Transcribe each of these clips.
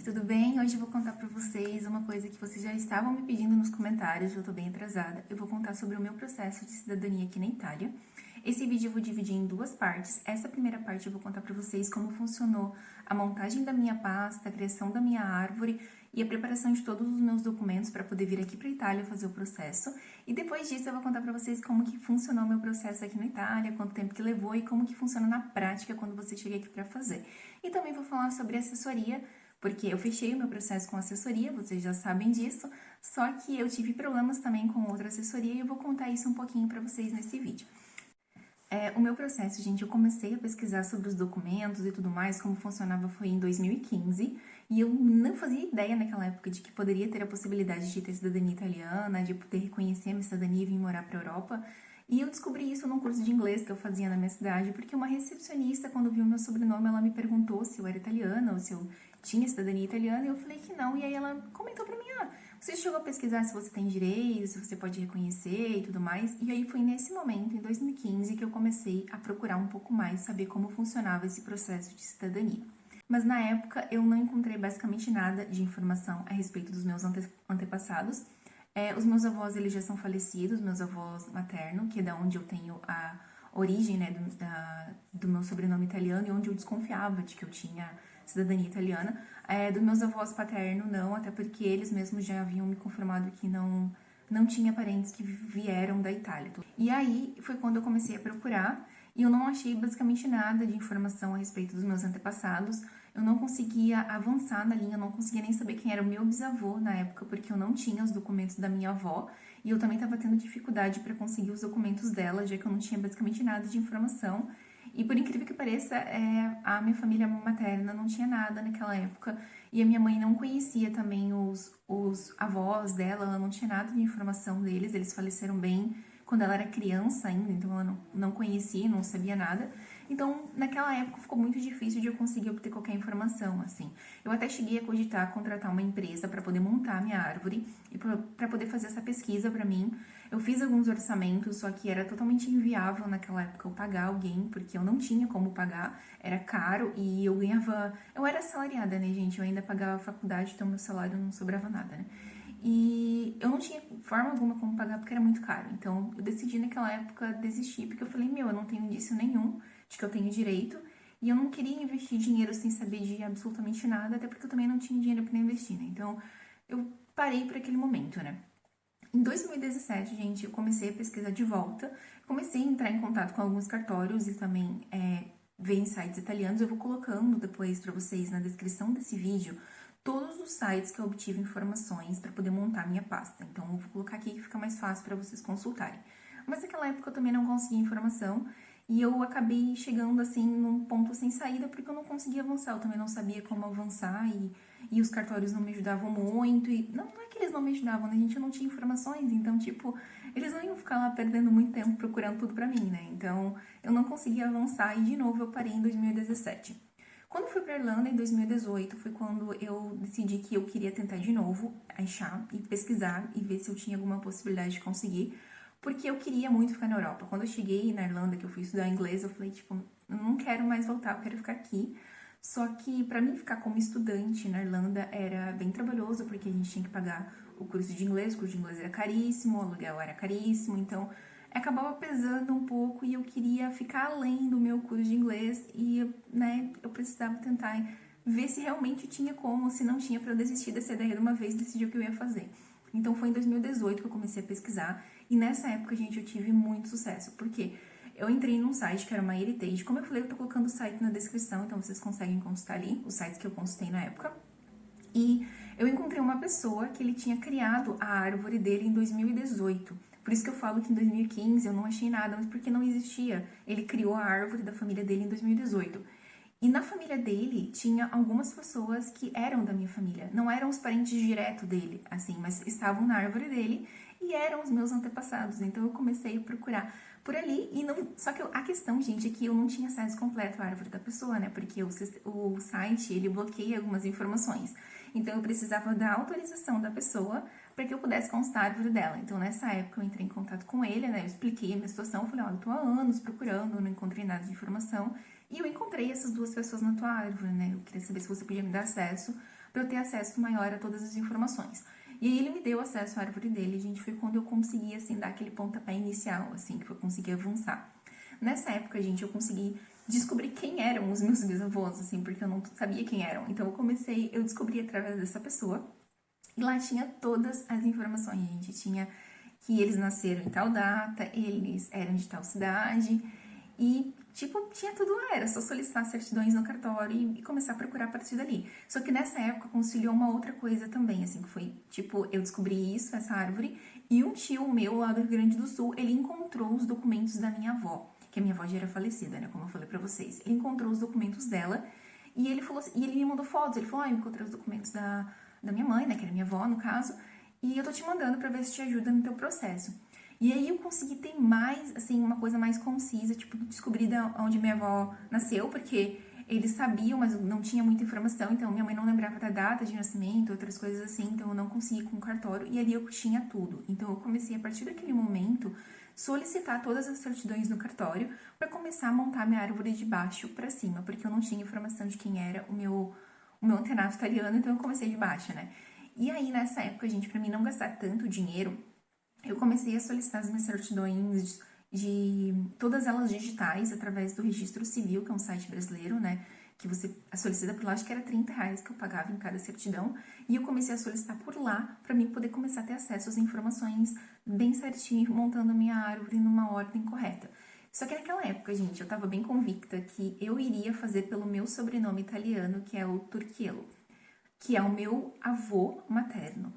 gente, tudo bem? Hoje eu vou contar pra vocês uma coisa que vocês já estavam me pedindo nos comentários, eu tô bem atrasada. Eu vou contar sobre o meu processo de cidadania aqui na Itália. Esse vídeo eu vou dividir em duas partes. Essa primeira parte eu vou contar pra vocês como funcionou a montagem da minha pasta, a criação da minha árvore e a preparação de todos os meus documentos para poder vir aqui pra Itália fazer o processo. E depois disso eu vou contar pra vocês como que funcionou o meu processo aqui na Itália, quanto tempo que levou e como que funciona na prática quando você chega aqui pra fazer. E também vou falar sobre assessoria, porque eu fechei o meu processo com assessoria, vocês já sabem disso, só que eu tive problemas também com outra assessoria e eu vou contar isso um pouquinho pra vocês nesse vídeo. O meu processo, gente, eu comecei a pesquisar sobre os documentos e tudo mais, como funcionava foi em 2015, e eu não fazia ideia naquela época de que poderia ter a possibilidade de ter cidadania italiana, de poder reconhecer a minha cidadania e vir morar pra Europa. E eu descobri isso num curso de inglês que eu fazia na minha cidade, porque uma recepcionista, quando viu meu sobrenome, ela me perguntou se eu era italiana ou se eu tinha cidadania italiana, e eu falei que não, e aí ela comentou pra mim, você chegou a pesquisar se você tem direito, se você pode reconhecer e tudo mais, e aí foi nesse momento, em 2015, que eu comecei a procurar um pouco mais, saber como funcionava esse processo de cidadania. Mas na época eu não encontrei basicamente nada de informação a respeito dos meus antepassados. Os meus avós, eles já são falecidos, meus avós maternos, que é da onde eu tenho a origem, né, do meu sobrenome italiano e onde eu desconfiava de que eu tinha cidadania italiana. Dos meus avós paternos, não, até porque eles mesmos já haviam me confirmado que não tinha parentes que vieram da Itália. E aí foi quando eu comecei a procurar e eu não achei basicamente nada de informação a respeito dos meus antepassados. Eu não conseguia avançar na linha, eu não conseguia nem saber quem era o meu bisavô na época, porque eu não tinha os documentos da minha avó e eu também estava tendo dificuldade para conseguir os documentos dela, já que eu não tinha basicamente nada de informação. E por incrível que pareça, a minha família materna não tinha nada naquela época e a minha mãe não conhecia também os avós dela, ela não tinha nada de informação deles, eles faleceram bem quando ela era criança ainda, então ela não conhecia, não sabia nada. Então, naquela época ficou muito difícil de eu conseguir obter qualquer informação, assim. Eu até cheguei a cogitar contratar uma empresa para poder montar a minha árvore e para poder fazer essa pesquisa para mim. Eu fiz alguns orçamentos, só que era totalmente inviável naquela época eu pagar alguém, porque eu não tinha como pagar, era caro e eu ganhava... Eu era assalariada, né, gente? Eu ainda pagava a faculdade, então meu salário não sobrava nada, né? E eu não tinha forma alguma como pagar porque era muito caro. Então eu decidi naquela época desistir, porque eu falei, eu não tenho indício nenhum de que eu tenho direito. E eu não queria investir dinheiro sem saber de absolutamente nada, até porque eu também não tinha dinheiro para investir, né? Então eu parei por aquele momento, né? Em 2017, gente, eu comecei a pesquisar de volta, comecei a entrar em contato com alguns cartórios e também ver em sites italianos. Eu vou colocando depois para vocês na descrição desse vídeo todos os sites que eu obtive informações para poder montar minha pasta. Então, eu vou colocar aqui que fica mais fácil para vocês consultarem. Mas naquela época eu também não conseguia informação e eu acabei chegando assim num ponto sem saída porque eu não conseguia avançar. Eu também não sabia como avançar e os cartórios não me ajudavam muito. E não é que eles não me ajudavam, né, gente? Eu não tinha informações, então, tipo, eles não iam ficar lá perdendo muito tempo procurando tudo pra mim, né? Então, eu não conseguia avançar e de novo eu parei em 2017. Quando eu fui para Irlanda, em 2018, foi quando eu decidi que eu queria tentar de novo achar e pesquisar e ver se eu tinha alguma possibilidade de conseguir, porque eu queria muito ficar na Europa. Quando eu cheguei na Irlanda, que eu fui estudar inglês, eu falei, tipo, eu não quero mais voltar, eu quero ficar aqui. Só que para mim ficar como estudante na Irlanda era bem trabalhoso, porque a gente tinha que pagar o curso de inglês era caríssimo, o aluguel era caríssimo, então acabava pesando um pouco e eu queria ficar além do meu curso de inglês e, né, eu precisava tentar ver se realmente tinha como, se não tinha, para eu desistir dessa ideia de uma vez e decidir o que eu ia fazer. Então foi em 2018 que eu comecei a pesquisar e nessa época, gente, eu tive muito sucesso, porque eu entrei num site que era uma Heritage, como eu falei, eu tô colocando o site na descrição, então vocês conseguem consultar ali, os sites que eu consultei na época. E eu encontrei uma pessoa que ele tinha criado a árvore dele em 2018. Por isso que eu falo que em 2015 eu não achei nada, mas porque não existia. Ele criou a árvore da família dele em 2018. E na família dele tinha algumas pessoas que eram da minha família. Não eram os parentes direto dele, assim, mas estavam na árvore dele e eram os meus antepassados. Então eu comecei a procurar por ali e não... Só que a questão, gente, é que eu não tinha acesso completo à árvore da pessoa, né? Porque o site, ele bloqueia algumas informações. Então eu precisava da autorização da pessoa para que eu pudesse constar a árvore dela. Então nessa época eu entrei em contato com ele, né? Eu expliquei a minha situação, falei, olha, eu tô há anos procurando, não encontrei nada de informação. E eu encontrei essas duas pessoas na tua árvore, né? Eu queria saber se você podia me dar acesso para eu ter acesso maior a todas as informações. E aí ele me deu acesso à árvore dele, gente, foi quando eu consegui, assim, dar aquele pontapé inicial, assim, que eu consegui avançar. Nessa época, gente, eu consegui descobrir quem eram os meus bisavós, assim, porque eu não sabia quem eram. Então eu descobri através dessa pessoa, e lá tinha todas as informações, gente. Tinha que eles nasceram em tal data, eles eram de tal cidade, e, tipo, tinha tudo lá, era só solicitar certidões no cartório e começar a procurar a partir dali. Só que nessa época conciliou uma outra coisa também, assim, que foi, tipo, eu descobri isso, essa árvore, e um tio meu lá do Rio Grande do Sul, ele encontrou os documentos da minha avó, que a minha avó já era falecida, né, como eu falei pra vocês. Ele encontrou os documentos dela, e ele falou, e ele me mandou fotos, ele falou, eu encontrei os documentos da minha mãe, né, que era minha avó, no caso, e eu tô te mandando pra ver se te ajuda no teu processo. E aí eu consegui ter mais, assim, uma coisa mais concisa, tipo, descobrir onde minha avó nasceu, porque eles sabiam, mas não tinha muita informação, então minha mãe não lembrava da data de nascimento, outras coisas assim, então eu não consegui com o cartório, e ali eu tinha tudo. Então eu comecei, a partir daquele momento, solicitar todas as certidões no cartório para começar a montar minha árvore de baixo para cima, porque eu não tinha informação de quem era o meu antenato italiano, então eu comecei de baixo, né? E aí, nessa época, gente, para mim não gastar tanto dinheiro, eu comecei a solicitar as minhas certidões de todas elas digitais através do Registro Civil, que é um site brasileiro, né? Que você solicita por lá, acho que era R$ 30 que eu pagava em cada certidão. E eu comecei a solicitar por lá para mim poder começar a ter acesso às informações bem certinho, montando a minha árvore numa ordem correta. Só que naquela época, gente, eu tava bem convicta que eu iria fazer pelo meu sobrenome italiano, que é o Turchiello, que é o meu avô materno.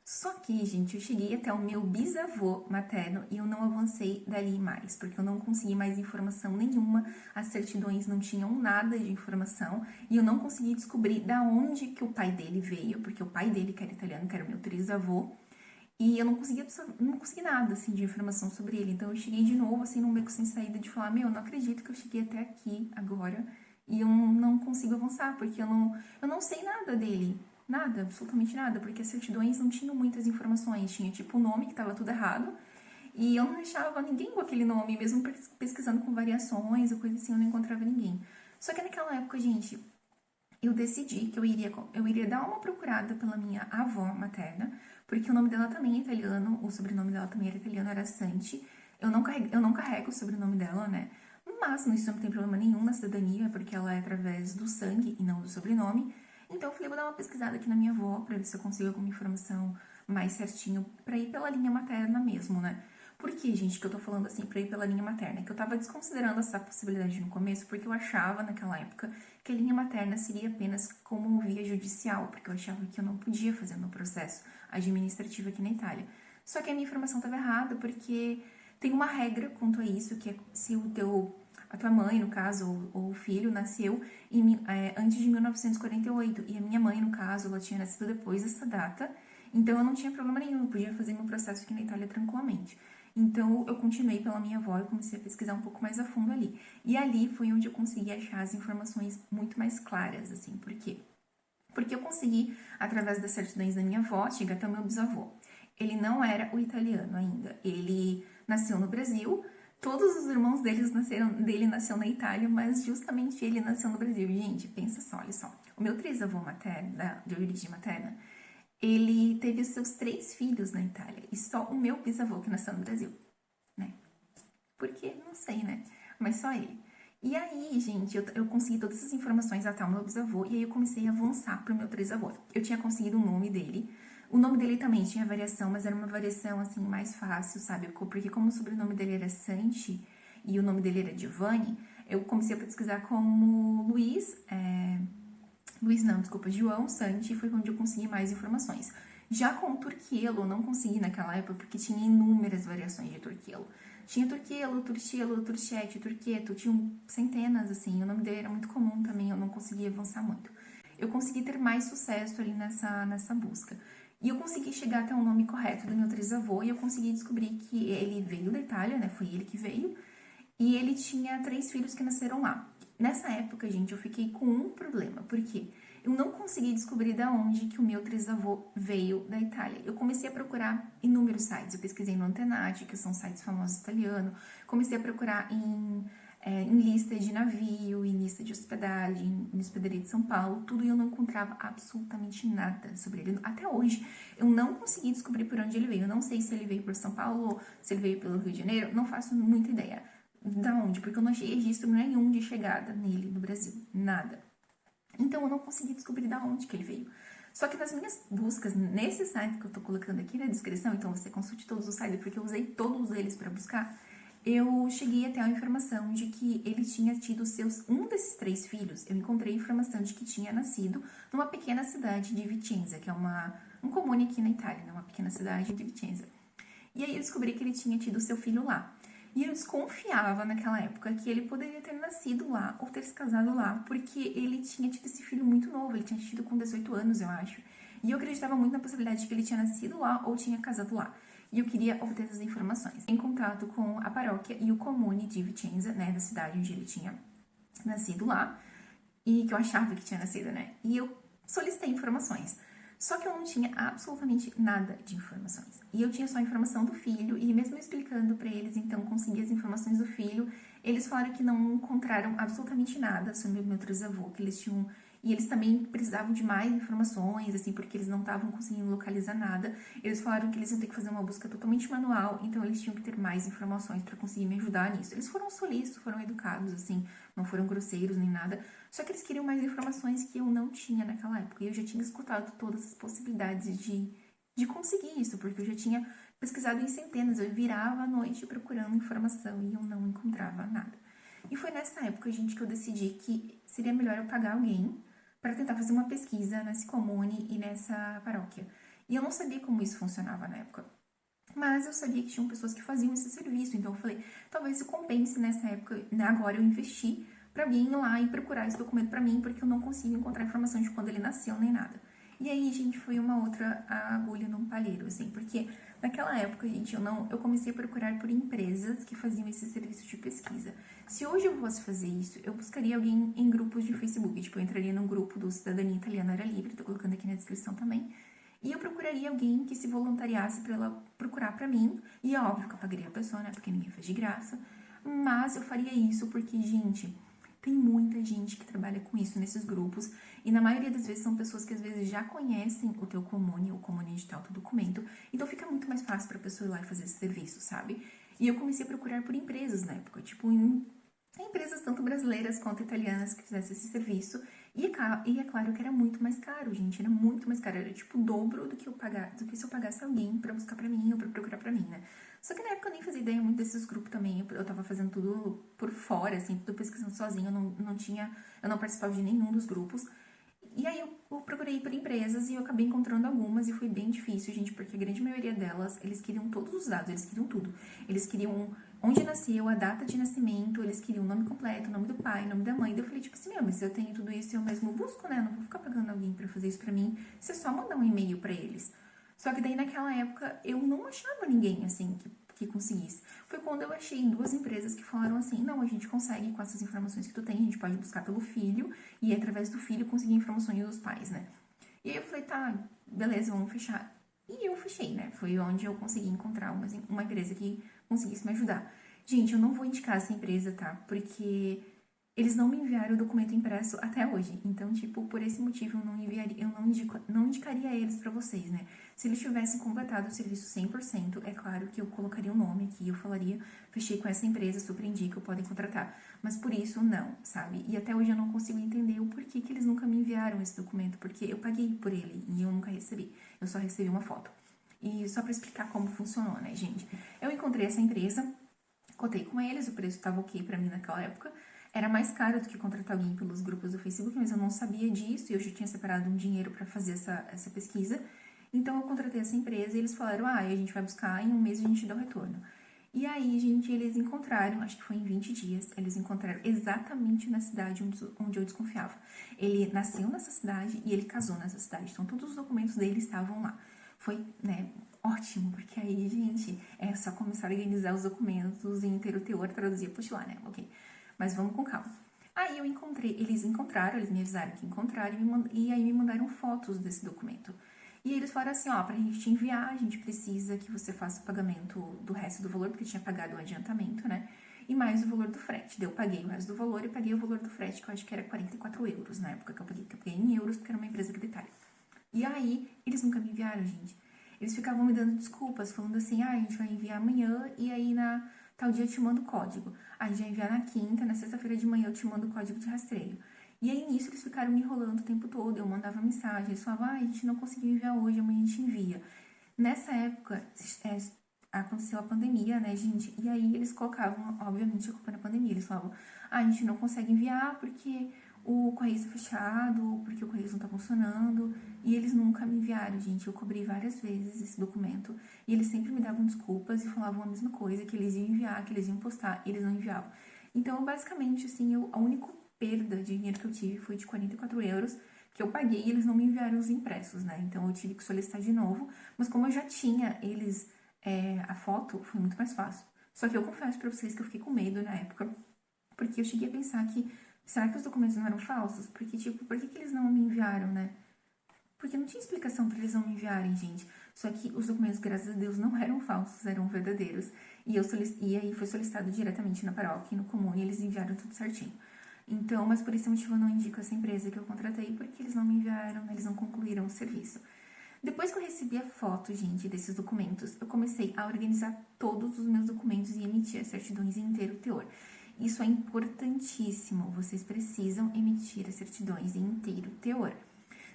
Só que, gente, eu cheguei até o meu bisavô materno e eu não avancei dali mais, porque eu não consegui mais informação nenhuma, as certidões não tinham nada de informação e eu não consegui descobrir da onde que o pai dele veio, porque o pai dele, que era italiano, que era o meu trisavô, e eu não consegui nada, assim, de informação sobre ele. Então eu cheguei de novo, assim, num beco sem saída de falar, meu, eu não acredito que eu cheguei até aqui agora e eu não consigo avançar, porque eu não sei nada dele. Nada, absolutamente nada, porque as certidões não tinham muitas informações. Tinha, tipo, o nome, que tava tudo errado, e eu não achava ninguém com aquele nome, mesmo pesquisando com variações ou coisa assim, eu não encontrava ninguém. Só que naquela época, gente, eu decidi que eu iria dar uma procurada pela minha avó materna, porque o nome dela também é italiano, o sobrenome dela também era italiano, era Santi. Eu não carrego o sobrenome dela, né? Mas isso não tem problema nenhum na cidadania, porque ela é através do sangue e não do sobrenome. Então eu falei, vou dar uma pesquisada aqui na minha avó pra ver se eu consigo alguma informação mais certinho pra ir pela linha materna mesmo, né? Por que, gente, que eu tô falando assim pra ir pela linha materna? Que eu tava desconsiderando essa possibilidade no começo, porque eu achava naquela época que a linha materna seria apenas como via judicial, porque eu achava que eu não podia fazer o meu processo administrativo aqui na Itália. Só que a minha informação estava errada, porque tem uma regra quanto a isso, que é se a tua mãe, no caso, ou o filho, nasceu antes de 1948, e a minha mãe, no caso, ela tinha nascido depois dessa data, então eu não tinha problema nenhum, eu podia fazer meu processo aqui na Itália tranquilamente. Então eu continuei pela minha avó e comecei a pesquisar um pouco mais a fundo ali. E ali foi onde eu consegui achar as informações muito mais claras, assim, por quê? Porque eu consegui, através das certidões da minha avó, chegar até o meu bisavô. Ele não era o italiano ainda, ele nasceu no Brasil, todos os irmãos dele nasceu na Itália, mas justamente ele nasceu no Brasil. Gente, pensa só, olha só. O meu trisavô materno, de origem materna, ele teve os seus 3 filhos na Itália, e só o meu bisavô que nasceu no Brasil, né? Por quê? Não sei, né? Mas só ele. E aí, gente, eu consegui todas essas informações até o meu bisavô, e aí eu comecei a avançar pro meu trisavô. Eu tinha conseguido o nome dele. O nome dele também tinha variação, mas era uma variação, assim, mais fácil, sabe? Porque como o sobrenome dele era Santi e o nome dele era Giovanni, eu comecei a pesquisar como João Santi, e foi onde eu consegui mais informações. Já com o Turchiello, eu não consegui naquela época, porque tinha inúmeras variações de Turchiello. Tinha Turchiello, Turchiello, Turchetti, Turqueto, tinham centenas, assim, o nome dele era muito comum também, eu não conseguia avançar muito. Eu consegui ter mais sucesso ali nessa busca. E eu consegui chegar até o nome correto do meu trisavô, e eu consegui descobrir que ele veio da Itália, né, foi ele que veio, e ele tinha 3 filhos que nasceram lá. Nessa época, gente, eu fiquei com um problema, porque eu não consegui descobrir da onde que o meu trisavô veio da Itália. Eu comecei a procurar inúmeros sites. Eu pesquisei no Antenati, que são sites famosos italianos. Comecei a procurar em em lista de navio, em lista de hospedagem, em hospedaria de São Paulo, tudo, e eu não encontrava absolutamente nada sobre ele. Até hoje, eu não consegui descobrir por onde ele veio. Eu não sei se ele veio por São Paulo, se ele veio pelo Rio de Janeiro, não faço muita ideia da onde, porque eu não achei registro nenhum de chegada nele no Brasil, nada. Então, eu não consegui descobrir da onde que ele veio. Só que nas minhas buscas, nesse site que eu tô colocando aqui na descrição, então você consulte todos os sites, porque eu usei todos eles para buscar, eu cheguei até a informação de que ele tinha tido um desses 3 filhos. Eu encontrei informação de que tinha nascido numa pequena cidade de Vicenza, que é um comune aqui na Itália, né? Uma pequena cidade de Vicenza. E aí eu descobri que ele tinha tido seu filho lá. E eu desconfiava naquela época que ele poderia ter nascido lá ou ter se casado lá, porque ele tinha tido esse filho muito novo, ele tinha tido com 18 anos, eu acho. E eu acreditava muito na possibilidade de que ele tinha nascido lá ou tinha casado lá. E eu queria obter essas informações. Em contato com a paróquia e o comune de Vicenza, né, da cidade onde ele tinha nascido lá, e que eu achava que tinha nascido, né? E eu solicitei informações. Só que eu não tinha absolutamente nada de informações. E eu tinha só a informação do filho, e mesmo explicando para eles, então, consegui as informações do filho, eles falaram que não encontraram absolutamente nada sobre o meu trisavô, que eles tinham... E eles também precisavam de mais informações, assim, porque eles não estavam conseguindo localizar nada. Eles falaram que eles iam ter que fazer uma busca totalmente manual, então eles tinham que ter mais informações para conseguir me ajudar nisso. Eles foram solícitos, foram educados, assim, não foram grosseiros nem nada. Só que eles queriam mais informações que eu não tinha naquela época. E eu já tinha escutado todas as possibilidades de conseguir isso, porque eu já tinha pesquisado em centenas. Eu virava à noite procurando informação e eu não encontrava nada. E foi nessa época, gente, que eu decidi que seria melhor eu pagar alguém para tentar fazer uma pesquisa nesse comune e nessa paróquia. E eu não sabia como isso funcionava na época. Mas eu sabia que tinham pessoas que faziam esse serviço. Então eu falei, talvez isso compense nessa época, né, agora eu investir para alguém ir lá e procurar esse documento para mim, porque eu não consigo encontrar informação de quando ele nasceu nem nada. E aí, gente, foi uma outra agulha num palheiro, assim, porque naquela época, gente, eu comecei a procurar por empresas que faziam esse serviço de pesquisa. Se hoje eu fosse fazer isso, eu buscaria alguém em grupos de Facebook, tipo, eu entraria no grupo do Cidadania Italiana Era Livre, tô colocando aqui na descrição também, e eu procuraria alguém que se voluntariasse para ela procurar para mim, e é óbvio que eu pagaria a pessoa, né, porque ninguém faz de graça, mas eu faria isso porque, gente, tem muita gente que trabalha com isso nesses grupos, e na maioria das vezes são pessoas que às vezes já conhecem o teu comune, o comune de tal teu documento, então fica muito mais fácil pra pessoa ir lá e fazer esse serviço, sabe? E eu comecei a procurar por empresas na época, tipo, em empresas tanto brasileiras quanto italianas que fizessem esse serviço, e é claro que era muito mais caro, gente, era muito mais caro, era tipo o dobro do que se eu pagasse alguém pra buscar pra mim ou pra procurar pra mim, né? Só que na época eu nem fazia ideia muito desses grupos também. Eu tava fazendo tudo por fora, assim, tudo pesquisando sozinha. Eu não participava de nenhum dos grupos. E aí eu procurei por empresas e eu acabei encontrando algumas e foi bem difícil, gente, porque a grande maioria delas, eles queriam todos os dados, eles queriam tudo. Eles queriam onde nasceu, a data de nascimento, eles queriam o nome completo, o nome do pai, o nome da mãe. Daí eu falei, tipo assim, mas se eu tenho tudo isso, eu mesmo busco, né? Eu não vou ficar pagando alguém pra fazer isso pra mim. Você só mandar um e-mail pra eles. Só que daí naquela época eu não achava ninguém assim que conseguisse. Foi quando eu achei 2 empresas que falaram assim, não, a gente consegue com essas informações que tu tem, a gente pode buscar pelo filho e através do filho conseguir informações dos pais, né? E aí eu falei, tá, beleza, vamos fechar. E eu fechei, né? Foi onde eu consegui encontrar uma empresa que conseguisse me ajudar. Gente, eu não vou indicar essa empresa, tá? Porque eles não me enviaram o documento impresso até hoje. Então, tipo, por esse motivo não indicaria eles pra vocês, né? Se eles tivessem completado o serviço 100%, é claro que eu colocaria o nome aqui, eu falaria, fechei com essa empresa, super indico, podem contratar. Mas por isso, não, sabe? E até hoje eu não consigo entender o porquê que eles nunca me enviaram esse documento, porque eu paguei por ele e eu nunca recebi. Eu só recebi uma foto. E só pra explicar como funcionou, né, gente? Eu encontrei essa empresa, cotei com eles, o preço tava ok pra mim naquela época. Era mais caro do que contratar alguém pelos grupos do Facebook, mas eu não sabia disso e eu já tinha separado um dinheiro para fazer essa pesquisa. Então eu contratei essa empresa e eles falaram, a gente vai buscar, em um mês a gente dá o retorno. E aí, gente, eles encontraram, acho que foi em 20 dias, eles encontraram exatamente na cidade onde eu desconfiava. Ele nasceu nessa cidade e ele casou nessa cidade, então todos os documentos dele estavam lá. Foi, né, ótimo, porque aí, gente, é só começar a organizar os documentos em ter o teor, traduzir e apostilar, né, ok? Mas vamos com calma. Aí eles me avisaram que encontraram e aí me mandaram fotos desse documento. E eles falaram assim, pra gente te enviar, a gente precisa que você faça o pagamento do resto do valor, porque tinha pagado o adiantamento, né? e mais o valor do frete. Daí eu paguei o resto do valor e paguei o valor do frete, que eu acho que era 44 euros na época que eu paguei em euros, porque era uma empresa aqui da Itália. E aí, eles nunca me enviaram, gente. Eles ficavam me dando desculpas, falando assim, a gente vai enviar amanhã e aí na tal dia eu te mando o código. A gente vai enviar na quinta, na sexta-feira de manhã eu te mando o código de rastreio. E aí, nisso, eles ficaram me enrolando o tempo todo. Eu mandava mensagem, eles falavam, a gente não conseguiu enviar hoje, amanhã a gente envia. Nessa época, aconteceu a pandemia, né, gente? E aí eles colocavam, obviamente, a culpa na pandemia. Eles falavam, a gente não consegue enviar porque o correio está fechado, porque o correio não está funcionando. E eles nunca me enviaram, gente. Eu cobrei várias vezes esse documento. E eles sempre me davam desculpas e falavam a mesma coisa, que eles iam enviar, que eles iam postar, e eles não enviavam. Então, basicamente, assim, a única perda de dinheiro que eu tive foi de 44 euros, que eu paguei e eles não me enviaram os impressos, né? Então, eu tive que solicitar de novo. Mas como eu já tinha a foto, foi muito mais fácil. Só que eu confesso pra vocês que eu fiquei com medo na época, porque eu cheguei a pensar que, será que os documentos não eram falsos? Porque, tipo, por que eles não me enviaram, né? Porque não tinha explicação pra eles não me enviarem, gente. Só que os documentos, graças a Deus, não eram falsos, eram verdadeiros. E aí foi solicitado diretamente na paróquia e no comune, e eles enviaram tudo certinho. Então, mas por esse motivo eu não indico essa empresa que eu contratei, porque eles não me enviaram, né? Eles não concluíram o serviço. Depois que eu recebi a foto, gente, desses documentos, eu comecei a organizar todos os meus documentos e emitir as certidões em inteiro teor. Isso é importantíssimo, vocês precisam emitir as certidões em inteiro teor.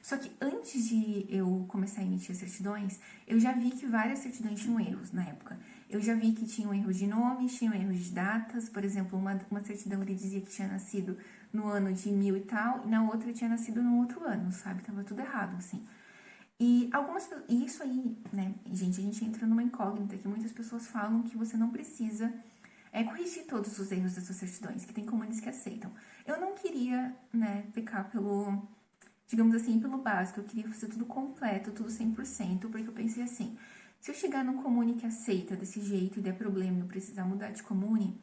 Só que antes de eu começar a emitir as certidões, eu já vi que várias certidões tinham erros na época. Eu já vi que tinham erros de nomes, tinham erros de datas. Por exemplo, uma certidão ele dizia que tinha nascido no ano de 1000 e tal, e na outra tinha nascido no outro ano, sabe? Tava tudo errado, assim. E isso aí, né, gente, a gente entra numa incógnita que muitas pessoas falam que você não precisa corrigir todos os erros das suas certidões, que tem comunes que aceitam. Eu não queria, né, pecar pelo, digamos assim, pelo básico, eu queria fazer tudo completo, tudo 100%, porque eu pensei assim, se eu chegar num comune que aceita desse jeito e der problema e eu precisar mudar de comune,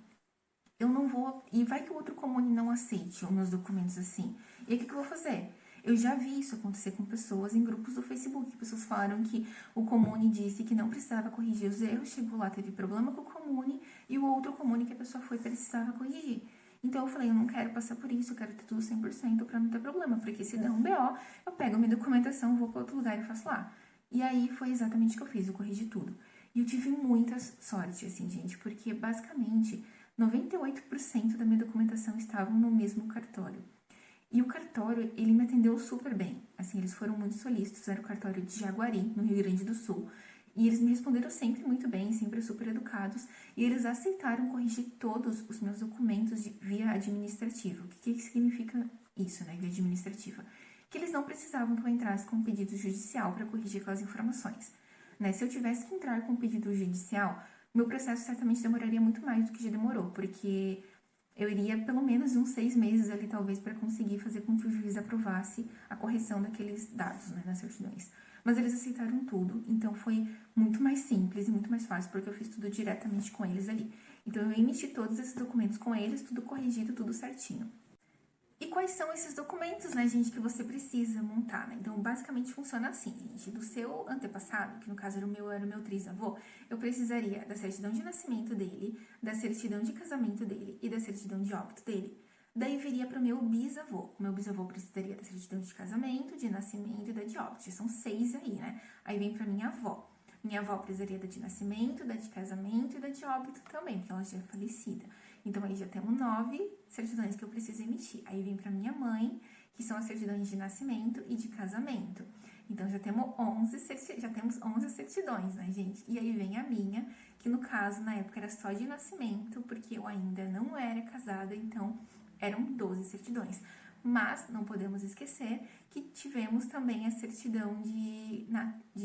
eu não vou, e vai que o outro comune não aceite os meus documentos assim, e aí o que eu vou fazer? Eu já vi isso acontecer com pessoas em grupos do Facebook. Pessoas falaram que o comune disse que não precisava corrigir os erros, chegou lá, teve problema com o comune, e o outro comune que a pessoa foi precisava corrigir. Então eu falei, eu não quero passar por isso, eu quero ter tudo 100% para não ter problema, porque se der um BO, eu pego a minha documentação, vou para outro lugar e faço lá. E aí foi exatamente o que eu fiz, eu corrigi tudo. E eu tive muita sorte, assim, gente, porque basicamente 98% da minha documentação estavam no mesmo cartório. E o cartório, ele me atendeu super bem. Assim, eles foram muito solícitos. Era o cartório de Jaguari, no Rio Grande do Sul. E eles me responderam sempre muito bem, sempre super educados. E eles aceitaram corrigir todos os meus documentos via administrativa. O que significa isso, né, via administrativa? Que eles não precisavam que eu entrasse com um pedido judicial para corrigir aquelas informações. Né? Se eu tivesse que entrar com um pedido judicial, meu processo certamente demoraria muito mais do que já demorou, porque eu iria pelo menos uns 6 meses ali, talvez, para conseguir fazer com que o juiz aprovasse a correção daqueles dados, né, nas certidões. Mas eles aceitaram tudo, então foi muito mais simples e muito mais fácil, porque eu fiz tudo diretamente com eles ali. Então eu emiti todos esses documentos com eles, tudo corrigido, tudo certinho. E quais são esses documentos, né, gente, que você precisa montar, né? Então, basicamente funciona assim, gente. Do seu antepassado, que no caso era o meu trisavô, eu precisaria da certidão de nascimento dele, da certidão de casamento dele e da certidão de óbito dele. Daí viria para o meu bisavô. O meu bisavô precisaria da certidão de casamento, de nascimento e da de óbito. São 6 aí, né? Aí vem para minha avó. Minha avó precisaria da de nascimento, da de casamento e da de óbito também, porque ela já é falecida. Então, aí já temos 9 certidões que eu preciso emitir. Aí vem para minha mãe, que são as certidões de nascimento e de casamento. Então, já temos 11 certidões, né, gente? E aí vem a minha, que no caso, na época, era só de nascimento, porque eu ainda não era casada, então eram 12 certidões. Mas não podemos esquecer que tivemos também a certidão de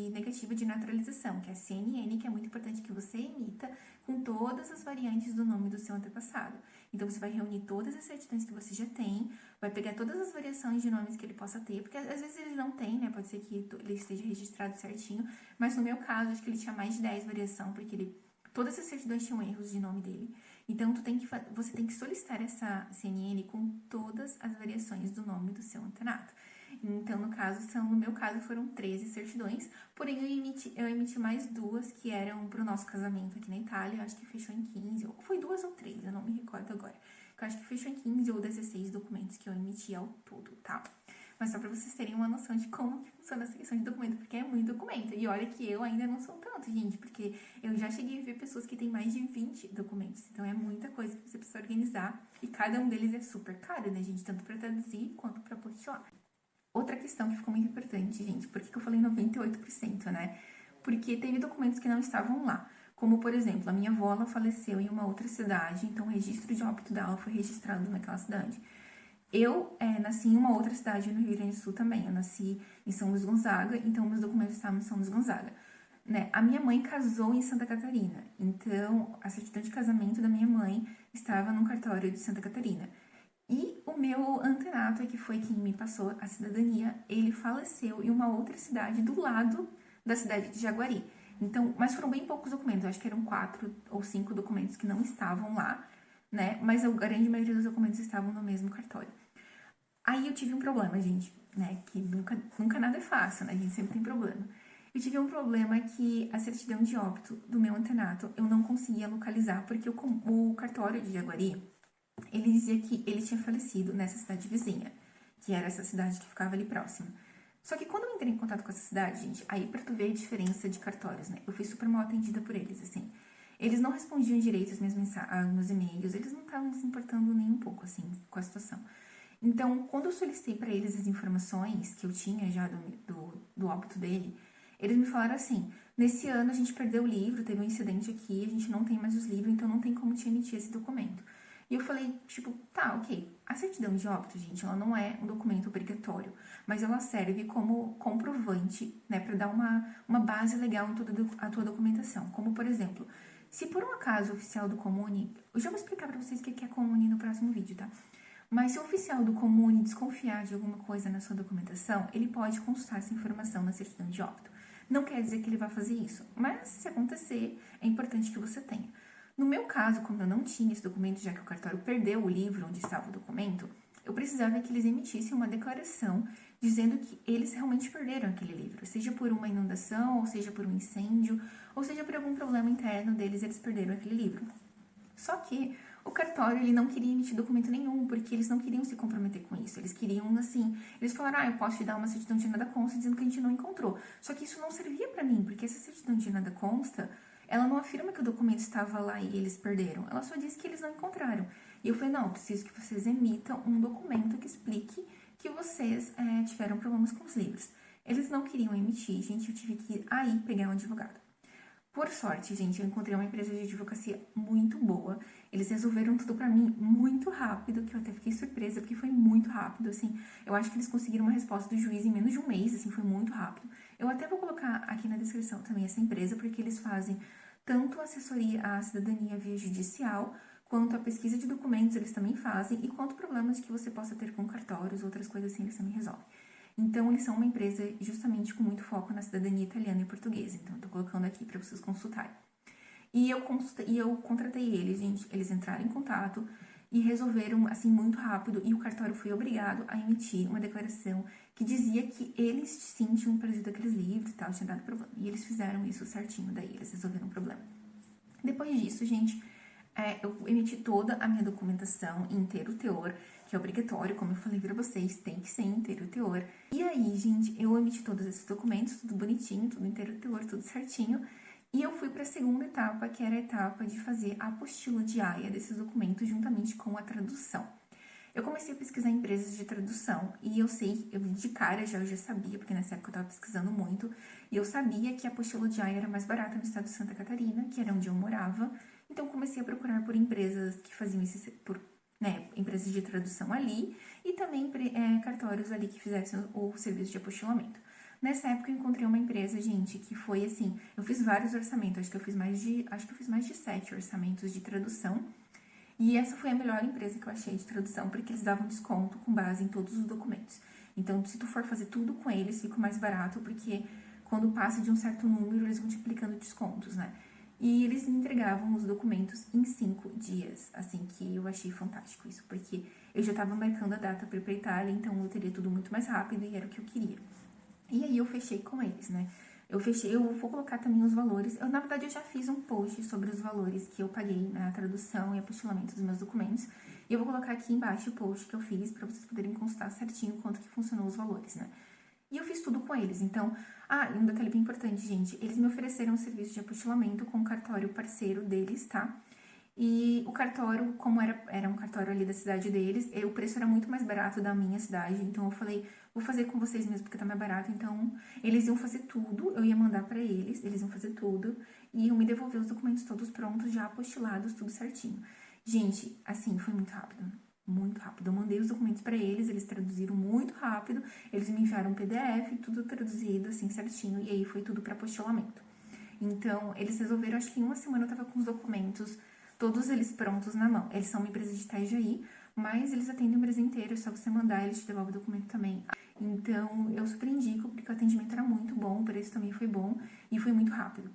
negativa de naturalização, que é a CNN, que é muito importante que você emita com todas as variantes do nome do seu antepassado. Então, você vai reunir todas as certidões que você já tem, vai pegar todas as variações de nomes que ele possa ter, porque às vezes ele não tem, né? Pode ser que ele esteja registrado certinho, mas no meu caso, acho que ele tinha mais de 10 variações, porque todas as certidões tinham erros de nome dele. Então, você tem que solicitar essa CNN com todas as variações do nome do seu antenato. Então, no meu caso, foram 13 certidões, porém eu emiti mais 2 que eram pro nosso casamento aqui na Itália, eu acho que fechou em 15, ou foi 2 ou 3, eu não me recordo agora. Eu acho que fechou em 15 ou 16 documentos que eu emiti ao todo, tá? Mas só pra vocês terem uma noção de como que funciona essa questão de documento, porque é muito documento. E olha que eu ainda não sou tanto, gente, porque eu já cheguei a ver pessoas que têm mais de 20 documentos. Então é muita coisa que você precisa organizar. E cada um deles é super caro, né, gente? Tanto pra traduzir quanto pra apostilar. Outra questão que ficou muito importante, gente, por que eu falei 98%, né? Porque teve documentos que não estavam lá. Como, por exemplo, a minha avó, ela faleceu em uma outra cidade, então o registro de óbito dela foi registrado naquela cidade. Eu nasci em uma outra cidade no Rio Grande do Sul também. Eu nasci em São Luís Gonzaga, então meus documentos estavam em São Luís Gonzaga. Né? A minha mãe casou em Santa Catarina, então a certidão de casamento da minha mãe estava no cartório de Santa Catarina. E o meu antenato, que foi quem me passou a cidadania, ele faleceu em uma outra cidade do lado da cidade de Jaguari. Então, mas foram bem poucos documentos, eu acho que eram 4 ou 5 documentos que não estavam lá, né? Mas a grande maioria dos documentos estavam no mesmo cartório. Aí eu tive um problema, gente, né? Que nunca nada é fácil, né? A gente sempre tem problema. Eu tive um problema que a certidão de óbito do meu antenato eu não conseguia localizar, porque o cartório de Jaguari, ele dizia que ele tinha falecido nessa cidade vizinha, que era essa cidade que ficava ali próxima. Só que quando eu entrei em contato com essa cidade, gente, aí pra tu ver a diferença de cartórios, né? Eu fui super mal atendida por eles, assim. Eles não respondiam direito aos meus e-mails, eles não estavam se importando nem um pouco, assim, com a situação. Então, quando eu solicitei para eles as informações que eu tinha já do óbito dele, eles me falaram assim: nesse ano a gente perdeu o livro, teve um incidente aqui, a gente não tem mais os livros, então não tem como te emitir esse documento. E eu falei, tipo, tá, ok. A certidão de óbito, gente, ela não é um documento obrigatório, mas ela serve como comprovante, né, para dar uma base legal em toda a tua documentação. Como, por exemplo, se por um acaso o oficial do Comune, eu já vou explicar para vocês o que é Comune no próximo vídeo, tá? Mas se o oficial do Comune desconfiar de alguma coisa na sua documentação, ele pode consultar essa informação na certidão de óbito. Não quer dizer que ele vai fazer isso, mas se acontecer, é importante que você tenha. No meu caso, como eu não tinha esse documento, já que o cartório perdeu o livro onde estava o documento, eu precisava que eles emitissem uma declaração dizendo que eles realmente perderam aquele livro, seja por uma inundação, ou seja por um incêndio, ou seja por algum problema interno deles, eles perderam aquele livro. Só que o cartório, ele não queria emitir documento nenhum, porque eles não queriam se comprometer com isso. Eles queriam, assim, eles falaram, eu posso te dar uma certidão de nada consta, dizendo que a gente não encontrou. Só que isso não servia pra mim, porque essa certidão de nada consta, ela não afirma que o documento estava lá e eles perderam. Ela só diz que eles não encontraram. E eu falei, não, preciso que vocês emitam um documento que explique que vocês tiveram problemas com os livros. Eles não queriam emitir, gente, eu tive que ir aí pegar um advogado. Por sorte, gente, eu encontrei uma empresa de advocacia muito boa. Eles resolveram tudo pra mim muito rápido, que eu até fiquei surpresa, porque foi muito rápido, assim. Eu acho que eles conseguiram uma resposta do juiz em menos de um mês, assim, foi muito rápido. Eu até vou colocar aqui na descrição também essa empresa, porque eles fazem tanto a assessoria à cidadania via judicial, quanto a pesquisa de documentos eles também fazem, e quanto problemas que você possa ter com cartórios, outras coisas assim, eles também resolvem. Então, eles são uma empresa justamente com muito foco na cidadania italiana e portuguesa. Então, eu tô colocando aqui para vocês consultarem. E eu contratei eles, gente. Eles entraram em contato e resolveram, assim, muito rápido. E o cartório foi obrigado a emitir uma declaração que dizia que eles sim tinham perdido aqueles livros e tal, tinha dado problema. E eles fizeram isso certinho, daí eles resolveram o problema. Depois disso, gente, eu emiti toda a minha documentação em inteiro teor, que é obrigatório, como eu falei pra vocês, tem que ser inteiro teor. E aí, gente, eu emiti todos esses documentos, tudo bonitinho, tudo inteiro teor, tudo certinho. E eu fui para a segunda etapa, que era a etapa de fazer a apostila diária desses documentos juntamente com a tradução. Eu comecei a pesquisar empresas de tradução e eu de cara eu já sabia, porque nessa época eu estava pesquisando muito, e eu sabia que a apostila diária era mais barata no estado de Santa Catarina, que era onde eu morava. Então comecei a procurar por empresas que faziam empresas de tradução ali e também cartórios ali que fizessem o serviço de apostilamento. Nessa época eu encontrei uma empresa, gente, que foi assim, eu fiz vários orçamentos, acho que eu fiz mais de 7 orçamentos de tradução. E essa foi a melhor empresa que eu achei de tradução, porque eles davam desconto com base em todos os documentos. Então, se tu for fazer tudo com eles, fica mais barato, porque quando passa de um certo número, eles vão te aplicando descontos, né? e eles me entregavam os documentos em 5 dias, assim, que eu achei fantástico isso, porque eu já tava marcando a data para ir pra Itália, então eu teria tudo muito mais rápido e era o que eu queria. E aí eu fechei com eles, né? Eu vou colocar também os valores. Na verdade, eu já fiz um post sobre os valores que eu paguei na tradução e apostilamento dos meus documentos. E eu vou colocar aqui embaixo o post que eu fiz para vocês poderem constar certinho quanto que funcionou os valores, né? E eu fiz tudo com eles. Então, e um detalhe bem importante, gente. Eles me ofereceram um serviço de apostilamento com o cartório parceiro deles, tá? E o cartório, como era um cartório ali da cidade deles, o preço era muito mais barato da minha cidade. Então eu falei, vou fazer com vocês mesmo porque tá mais barato. Então eles iam fazer tudo, eu ia mandar pra eles iam fazer tudo e iam me devolver os documentos todos prontos, já apostilados, tudo certinho. Gente, assim, foi muito rápido. Muito rápido. Eu mandei os documentos pra eles traduziram muito rápido, eles me enviaram um PDF, tudo traduzido, assim, certinho, e aí foi tudo pra apostilamento. Então, eles resolveram, acho que em uma semana eu tava com os documentos, todos eles prontos na mão. Eles são uma empresa de Itajaí, mas eles atendem o Brasil inteiro, é só você mandar, eles te devolvem o documento também. Então, eu super indico, porque o atendimento era muito bom, o preço também foi bom e foi muito rápido.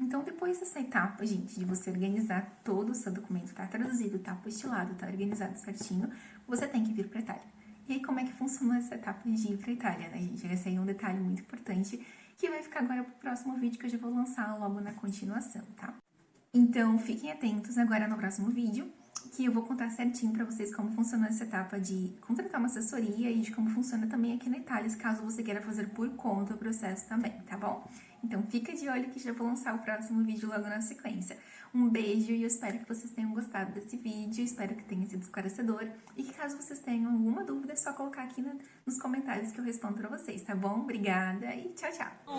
Então, depois dessa etapa, gente, de você organizar todo o seu documento, tá traduzido, tá apostilado, tá organizado certinho, você tem que vir pra Itália. E aí, como é que funciona essa etapa de ir pra Itália, né, gente? Esse aí é um detalhe muito importante que vai ficar agora pro próximo vídeo que eu já vou lançar logo na continuação, tá? Então, fiquem atentos agora no próximo vídeo, que eu vou contar certinho pra vocês como funciona essa etapa de contratar uma assessoria e de como funciona também aqui na Itália, caso você queira fazer por conta o processo também, tá bom? Então, fica de olho que já vou lançar o próximo vídeo logo na sequência. Um beijo e eu espero que vocês tenham gostado desse vídeo, espero que tenha sido esclarecedor e que caso vocês tenham alguma dúvida, é só colocar aqui nos comentários que eu respondo pra vocês, tá bom? Obrigada e tchau, tchau!